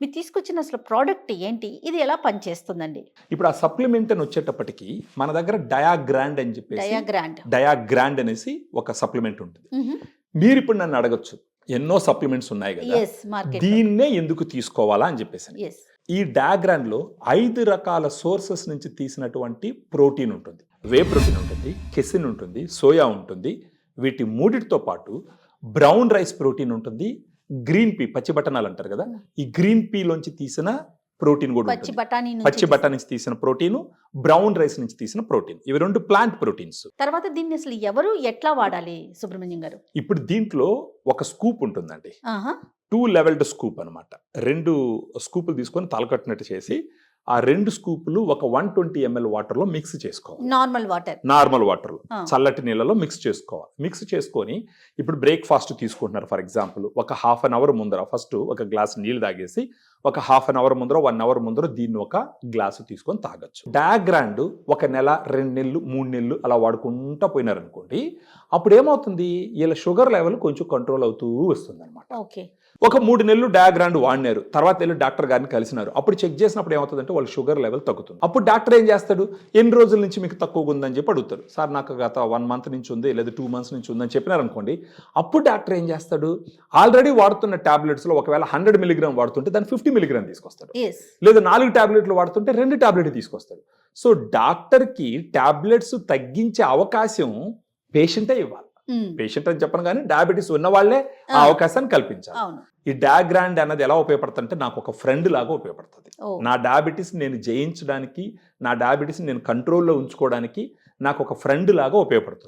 మీరు తీసుకొచ్చిన అసలు ప్రోడక్ట్ ఏంటి? ఇది ఎలా పనిచేస్తుందండి? ఇప్పుడు ఆ సప్లిమెంట్ అని వచ్చేటప్పటికి మన దగ్గర డయాగ్రాండ్ అని చెప్పేసి డయాగ్రాండ్. డయాగ్రాండ్ అనేసి ఒక సప్లిమెంట్ ఉంటుంది. మీరు ఇప్పుడు నన్ను అడగచ్చు, ఎన్నో సప్లిమెంట్స్ ఉన్నాయి కదా, ఎస్, మార్కెట్. దీన్నే ఎందుకు తీసుకోవాలా అని చెప్పేసి. ఎస్. ఈ డయాగ్రాండ్ లో 5 రకాల సోర్సెస్ నుంచి తీసినటువంటి ప్రోటీన్ ఉంటుంది. వే ప్రోటీన్ ఉంటుంది, కెసిన్ ఉంటుంది, సోయా ఉంటుంది. వీటి మూడిటితో పాటు బ్రౌన్ రైస్ ప్రోటీన్ ఉంటుంది, గ్రీన్ పీ, పచ్చి బఠానాలు అంటారు కదా, ఈ గ్రీన్ పీ లోంచి తీసిన ప్రోటీన్ కూడా పచ్చి ఉంటుంది. బఠానీ పచ్చి బఠానీ నుంచి తీసిన ప్రోటీన్, బ్రౌన్ రైస్ నుంచి తీసిన ప్రోటీన్, ఇవి 2 ప్లాంట్ ప్రోటీన్స్. తర్వాత దీన్ని అసలు ఎవరు ఎట్లా వాడాలి సుబ్రహ్మణ్యం గారు? ఇప్పుడు దీంట్లో ఒక స్కూప్ ఉంటుందండి, ఆహా. 2 లెవెల్డ్ స్కూప్ అనమాట. 2 స్కూపులు తీసుకొని తలకట్టినట్టు చేసి ఆ 2 స్కూపులు ఒక 120 ml వాటర్లో మిక్స్ చేసుకోవాలి. Normal water. నార్మల్ వాటర్లో, ఆ. చల్లటి నీళ్ళలో మిక్స్ చేసుకోవాలి. మిక్స్ చేసుకొని ఇప్పుడు బ్రేక్ఫాస్ట్ తీసుకుంటున్నారు ఫర్ ఎగ్జాంపుల్, ఒక హాఫ్ అన్ అవర్ ముందర ఫస్ట్ ఒక గ్లాస్ నీళ్ళు తాగేసి ఒక హాఫ్ అన్ అవర్ ముందర 1 అవర్ ముందర దీన్ని ఒక గ్లాసు తీసుకొని తాగొచ్చు. డయాగ్రాండ్ 1 నెల 2 నెలలు 3 నెలలు అలా వాడుకుంటా పోయినారనుకోండి, అప్పుడు ఏమవుతుంది, వీళ్ళ షుగర్ లెవెల్ కొంచెం కంట్రోల్ అవుతూ వస్తుంది అనమాట. ఓకే. ఒక 3 నెలలు డయాగ్రాండ్ వాడినారు, తర్వాత వెళ్ళి డాక్టర్ గారిని కలిసినారు. అప్పుడు చెక్ చేసినప్పుడు ఏమవుతుందంటే వాళ్ళ షుగర్ లెవెల్ తగ్గుతుంది. అప్పుడు డాక్టర్ ఏం చేస్తాడు, ఎన్ని రోజుల నుంచి మీకు తక్కువగా ఉందని చెప్పి అడుగుతారు. సార్ నాకు గత 1 మంత్ నుంచి ఉంది లేదా 2 మంత్స్ నుంచి ఉందని చెప్పినారు అనుకోండి, అప్పుడు డాక్టర్ ఏం చేస్తాడు, ఆల్రెడీ వాడుతున్న టాబ్లెట్స్లో ఒకవేళ 100 మిలిగ్రామ్ వాడుతుంటే దాన్ని 50 మిలిగ్రామ్ తీసుకొస్తాడు, ఎస్. లేదా 4 టాబ్లెట్లు వాడుతుంటే 2 టాబ్లెట్ తీసుకొస్తాడు. సో డాక్టర్కి టాబ్లెట్స్ తగ్గించే అవకాశం పేషెంటే ఇవ్వాలి. పేషెంట్ అని చెప్పను కానీ డయాబెటీస్ ఉన్న వాళ్ళే ఆ అవకాశాన్ని కల్పించాలి. అవును. ఈ డయాగ్రాండ్ అన్నది ఎలా ఉపయోగపడుతుంది అంటే నాకు ఒక ఫ్రెండ్ లాగా ఉపయోగపడుతుంది. ఓ. నా డయాబెటీస్ నేను జయించడానికి, నా డయాబెటీస్ నేను కంట్రోల్లో ఉంచుకోవడానికి నాకు ఒక ఫ్రెండ్ లాగా ఉపయోగపడుతుంది.